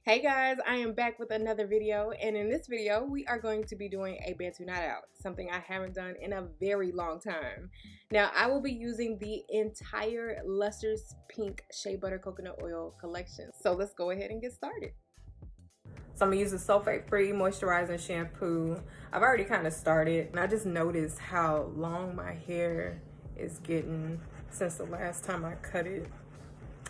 Hey guys, I am back with another video, and in this video we are going to be doing a Bantu Knot Out, something I haven't done in a very long time. Now I will be using the entire Luster's Pink Shea Butter Coconut Oil collection. So let's go ahead and get started. So I'm gonna use the sulfate-free moisturizing shampoo. I've already kind of started, and I just noticed how long my hair is getting since the last time I cut it.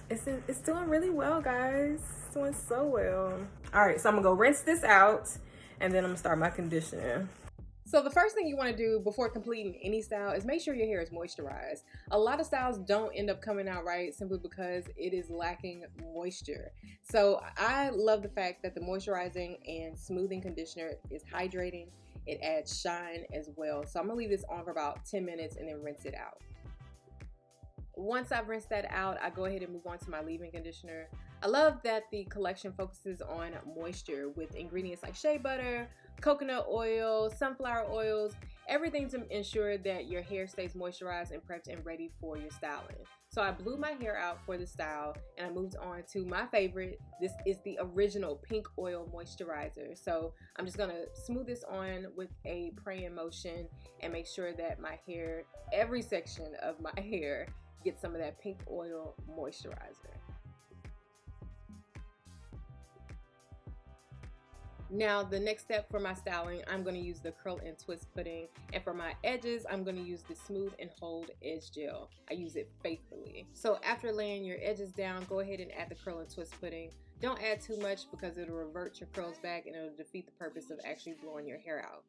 It's doing really well, guys. It's doing so well. All right, so I'm gonna go rinse this out, and then I'm gonna start my conditioner. So the first thing you want to do before completing any style is make sure your hair is moisturized. A lot of styles don't end up coming out right simply because it is lacking moisture. So I love the fact that the moisturizing and smoothing conditioner is hydrating. It adds shine as well. So I'm gonna leave this on for about 10 minutes and then rinse it out. Once I've rinsed that out, I go ahead and move on to my leave-in conditioner. I love that the collection focuses on moisture with ingredients like shea butter, coconut oil, sunflower oils, everything to ensure that your hair stays moisturized and prepped and ready for your styling. So I blew my hair out for the style and I moved on to my favorite. This is the original pink oil moisturizer. So I'm just gonna smooth this on with a praying motion and make sure that my hair, every section of my hair, get some of that pink oil moisturizer. Now the next step for my styling, I'm going to use the curl and twist pudding, and for my edges I'm going to use the smooth and hold edge gel. I use it faithfully. So after laying your edges down, go ahead and add the curl and twist pudding. Don't add too much because it'll revert your curls back and it'll defeat the purpose of actually blowing your hair out.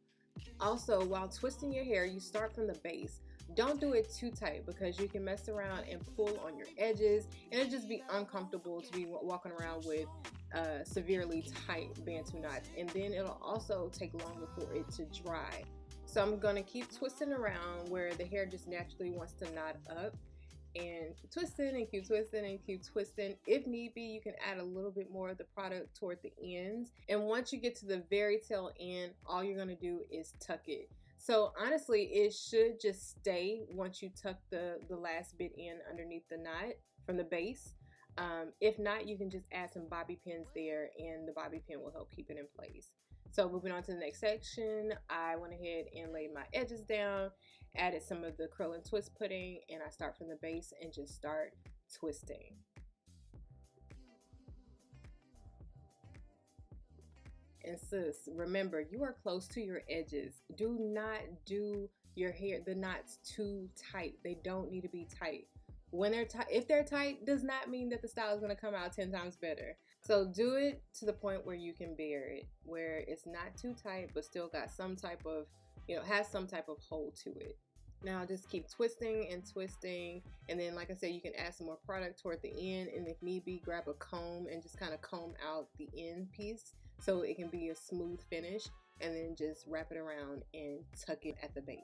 Also, while twisting your hair, you start from the base. Don't do it too tight because you can mess around and pull on your edges and it'll just be uncomfortable to be walking around with severely tight Bantu knots, and then it'll also take longer for it to dry. So I'm gonna keep twisting around where the hair just naturally wants to knot up, and keep twisting and keep twisting and keep twisting. If need be, you can add a little bit more of the product toward the ends, and once you get to the very tail end, all you're gonna do is tuck it. So honestly, it should just stay once you tuck the last bit in underneath the knot from the base. If not, you can just add some bobby pins there and the bobby pin will help keep it in place. So moving on to the next section, I went ahead and laid my edges down, added some of the curl and twist pudding, and I start from the base and just start twisting. And sis, remember, you are close to your edges. Do not do your hair, the knots, too tight. They don't need to be tight. When they're tight, if they're tight, does not mean that the style is going to come out 10 times better. So do it to the point where you can bear it, where it's not too tight but still got some type of, has some type of hold to it. Now just keep twisting and twisting, and then like I said, you can add some more product toward the end, and if need be, grab a comb and just kind of comb out the end piece so it can be a smooth finish, and then just wrap it around and tuck it at the base.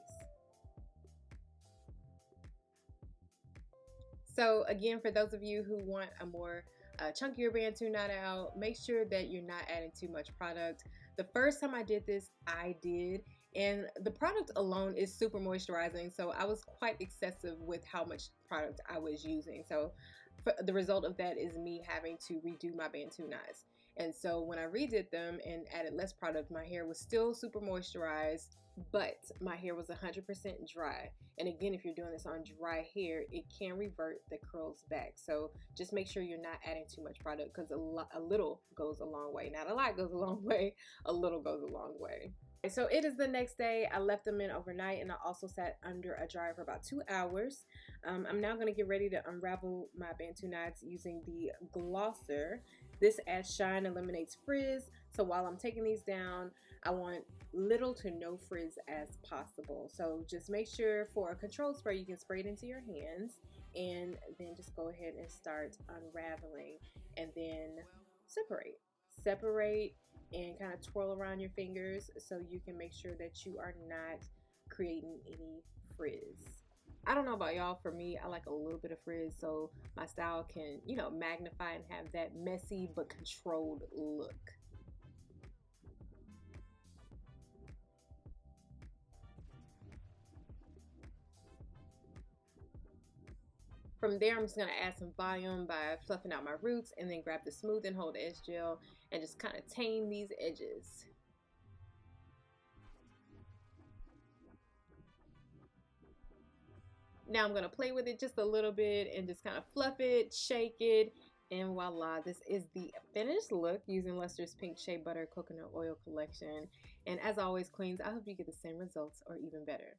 So again, for those of you who want a more chunkier Bantu Knot Out, make sure that you're not adding too much product. The first time I did this, I did, and the product alone is super moisturizing, so I was quite excessive with how much product I was using. So the result of that is me having to redo my Bantu knots. And so when I redid them and added less product, my hair was still super moisturized, but my hair was 100% dry. And again, if you're doing this on dry hair, it can revert the curls back. So just make sure you're not adding too much product, because a little goes a long way. Not a lot goes a long way, a little goes a long way. So it is the next day. I left them in overnight, and I also sat under a dryer for about 2 hours. I'm now going to get ready to unravel my Bantu knots using the glosser. This adds shine, eliminates frizz. So while I'm taking these down, I want little to no frizz as possible. So just make sure for a controlled spray, you can spray it into your hands, and then just go ahead and start unraveling, and then separate and kind of twirl around your fingers so you can make sure that you are not creating any frizz. I don't know about y'all, for me, I like a little bit of frizz so my style can, magnify and have that messy but controlled look. From there, I'm just going to add some volume by fluffing out my roots, and then grab the Smooth and Hold Edge Gel and just kind of tame these edges. Now I'm going to play with it just a little bit and just kind of fluff it, shake it, and voila, this is the finished look using Luster's Pink Shea Butter Coconut Oil Collection. And as always, queens, I hope you get the same results or even better.